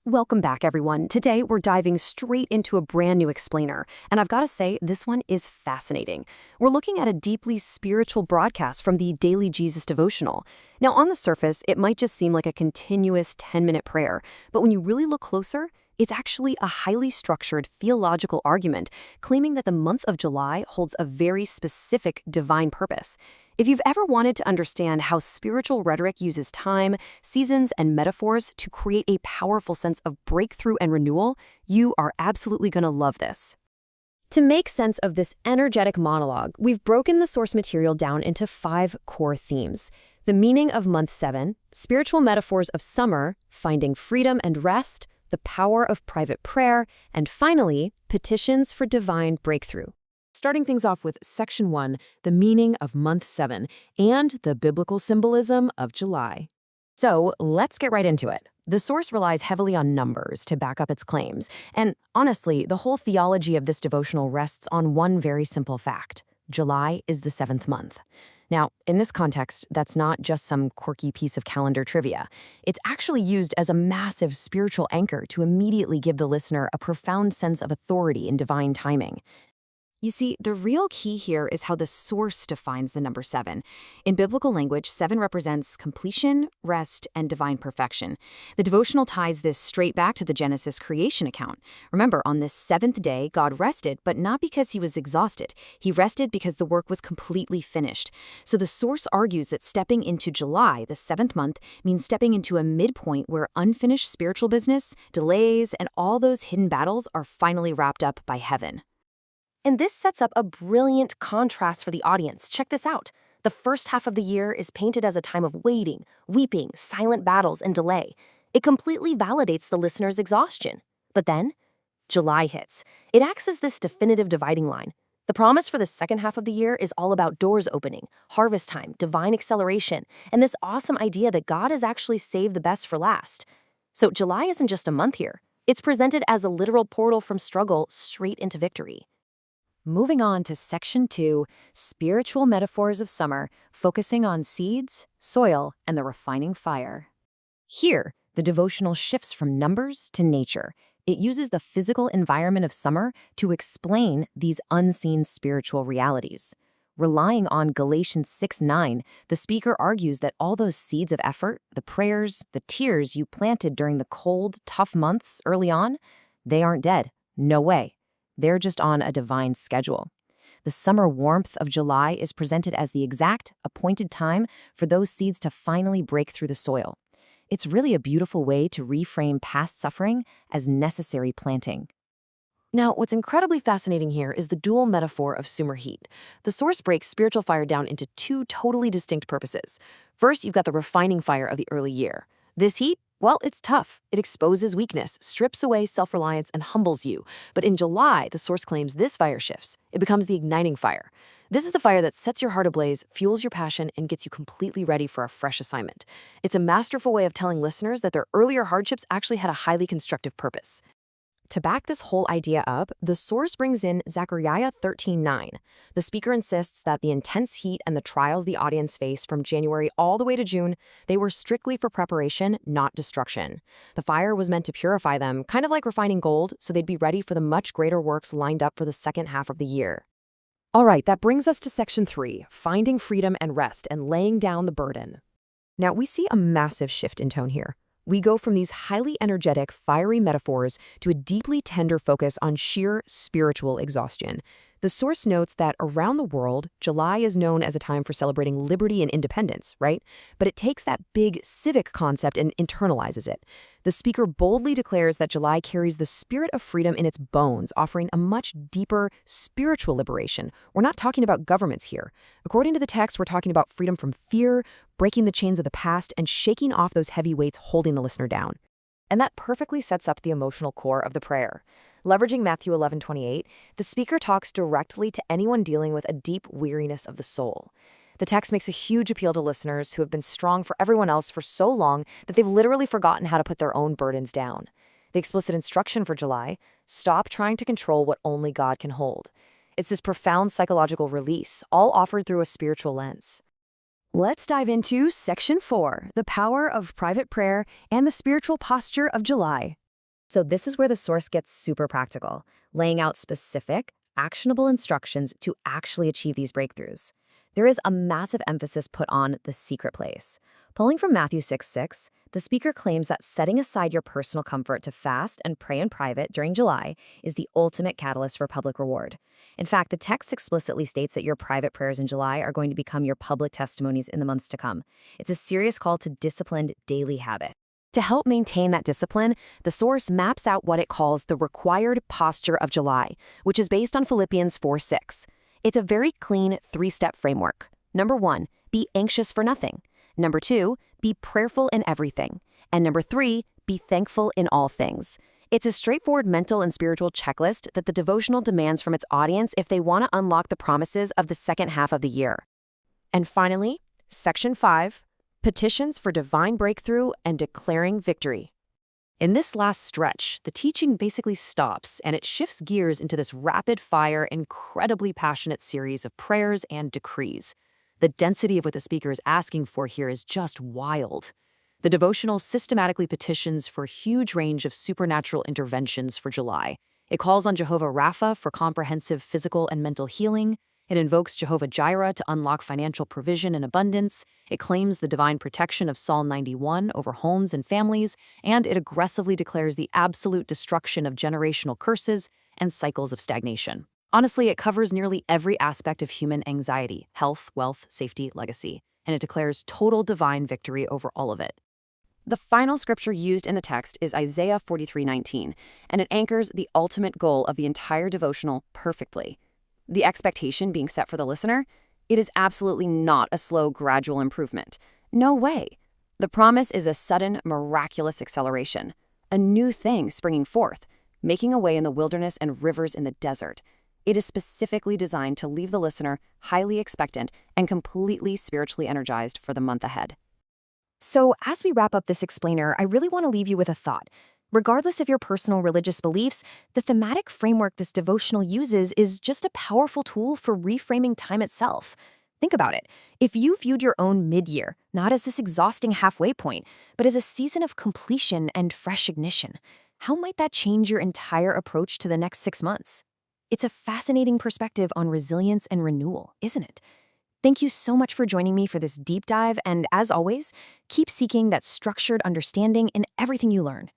Welcome back, everyone. Today, we're diving straight into a brand new explainer, and I've got to say, this one is fascinating. We're looking at a deeply spiritual broadcast from the Daily Jesus Devotional. Now, on the surface, it might just seem like a continuous 10-minute prayer, but when you really look closer, it's actually a highly structured theological argument claiming that the month of July holds a very specific divine purpose. If you've ever wanted to understand how spiritual rhetoric uses time, seasons, and metaphors to create a powerful sense of breakthrough and renewal, you are absolutely going to love this. To make sense of this energetic monologue, we've broken the source material down into 5 core themes: the meaning of month 7, spiritual metaphors of summer, finding freedom and rest, the power of private prayer, and finally, petitions for divine breakthrough. Starting things off with Section 1, the meaning of month 7, and the biblical symbolism of July. So let's get right into it. The source relies heavily on numbers to back up its claims, and honestly, the whole theology of this devotional rests on one very simple fact: July is the 7th month. Now, in this context, that's not just some quirky piece of calendar trivia. It's actually used as a massive spiritual anchor to immediately give the listener a profound sense of authority in divine timing. You see, the real key here is how the source defines the number 7. In biblical language, 7 represents completion, rest, and divine perfection. The devotional ties this straight back to the Genesis creation account. Remember, on this 7th day, God rested, but not because he was exhausted. He rested because the work was completely finished. So the source argues that stepping into July, the 7th month, means stepping into a midpoint where unfinished spiritual business, delays, and all those hidden battles are finally wrapped up by heaven. And this sets up a brilliant contrast for the audience. Check this out. The first half of the year is painted as a time of waiting, weeping, silent battles, and delay. It completely validates the listener's exhaustion. But then, July hits. It acts as this definitive dividing line. The promise for the second half of the year is all about doors opening, harvest time, divine acceleration, and this awesome idea that God has actually saved the best for last. So July isn't just a month here. It's presented as a literal portal from struggle straight into victory. Moving on to Section 2, spiritual metaphors of summer, focusing on seeds, soil, and the refining fire. Here, the devotional shifts from numbers to nature. It uses the physical environment of summer to explain these unseen spiritual realities. Relying on Galatians 6:9, the speaker argues that all those seeds of effort, the prayers, the tears you planted during the cold, tough months early on, they aren't dead. No way. They're just on a divine schedule. The summer warmth of July is presented as the exact, appointed time for those seeds to finally break through the soil. It's really a beautiful way to reframe past suffering as necessary planting. Now, what's incredibly fascinating here is the dual metaphor of summer heat. The source breaks spiritual fire down into 2 totally distinct purposes. First, you've got the refining fire of the early year. This heat, well, it's tough. It exposes weakness, strips away self-reliance, and humbles you. But in July, the source claims this fire shifts. It becomes the igniting fire. This is the fire that sets your heart ablaze, fuels your passion, and gets you completely ready for a fresh assignment. It's a masterful way of telling listeners that their earlier hardships actually had a highly constructive purpose. To back this whole idea up, the source brings in Zechariah 13:9. The speaker insists that the intense heat and the trials the audience face from January all the way to June, they were strictly for preparation, not destruction. The fire was meant to purify them, kind of like refining gold, so they'd be ready for the much greater works lined up for the second half of the year. All right, that brings us to Section 3, finding freedom and rest and laying down the burden. Now, we see a massive shift in tone here. We go from these highly energetic, fiery metaphors to a deeply tender focus on sheer spiritual exhaustion. The source notes that around the world, July is known as a time for celebrating liberty and independence, right? But it takes that big civic concept and internalizes it. The speaker boldly declares that July carries the spirit of freedom in its bones, offering a much deeper spiritual liberation. We're not talking about governments here. According to the text, we're talking about freedom from fear, breaking the chains of the past, and shaking off those heavy weights holding the listener down. And that perfectly sets up the emotional core of the prayer. Leveraging Matthew 11:28, the speaker talks directly to anyone dealing with a deep weariness of the soul. The text makes a huge appeal to listeners who have been strong for everyone else for so long that they've literally forgotten how to put their own burdens down. The explicit instruction for July: stop trying to control what only God can hold. It's this profound psychological release, all offered through a spiritual lens. Let's dive into Section 4, the power of private prayer and the spiritual posture of July. So this is where the source gets super practical, laying out specific, actionable instructions to actually achieve these breakthroughs. There is a massive emphasis put on the secret place. Pulling from Matthew 6:6, the speaker claims that setting aside your personal comfort to fast and pray in private during July is the ultimate catalyst for public reward. In fact, the text explicitly states that your private prayers in July are going to become your public testimonies in the months to come. It's a serious call to disciplined daily habit. To help maintain that discipline, the source maps out what it calls the required posture of July, which is based on Philippians 4:6. It's a very clean 3-step framework. Number 1, be anxious for nothing. Number 2, be prayerful in everything. And number 3, be thankful in all things. It's a straightforward mental and spiritual checklist that the devotional demands from its audience if they want to unlock the promises of the second half of the year. And finally, Section 5, Petitions for Divine Breakthrough and Declaring Victory. In this last stretch, the teaching basically stops and it shifts gears into this rapid-fire, incredibly passionate series of prayers and decrees. The density of what the speaker is asking for here is just wild. The devotional systematically petitions for a huge range of supernatural interventions for July. It calls on Jehovah Rapha for comprehensive physical and mental healing. It invokes Jehovah Jireh to unlock financial provision and abundance. It claims the divine protection of Psalm 91 over homes and families, and it aggressively declares the absolute destruction of generational curses and cycles of stagnation. Honestly, it covers nearly every aspect of human anxiety, health, wealth, safety, legacy, and it declares total divine victory over all of it. The final scripture used in the text is Isaiah 43:19, and it anchors the ultimate goal of the entire devotional perfectly. The expectation being set for the listener, it is absolutely not a slow, gradual improvement. No way. The promise is a sudden, miraculous acceleration, a new thing springing forth, making a way in the wilderness and rivers in the desert. It is specifically designed to leave the listener highly expectant and completely spiritually energized for the month ahead. So, as we wrap up this explainer, I really want to leave you with a thought. Regardless of your personal religious beliefs, the thematic framework this devotional uses is just a powerful tool for reframing time itself. Think about it. If you viewed your own mid-year not as this exhausting halfway point, but as a season of completion and fresh ignition, how might that change your entire approach to the next 6 months? It's a fascinating perspective on resilience and renewal, isn't it? Thank you so much for joining me for this deep dive, and as always, keep seeking that structured understanding in everything you learn.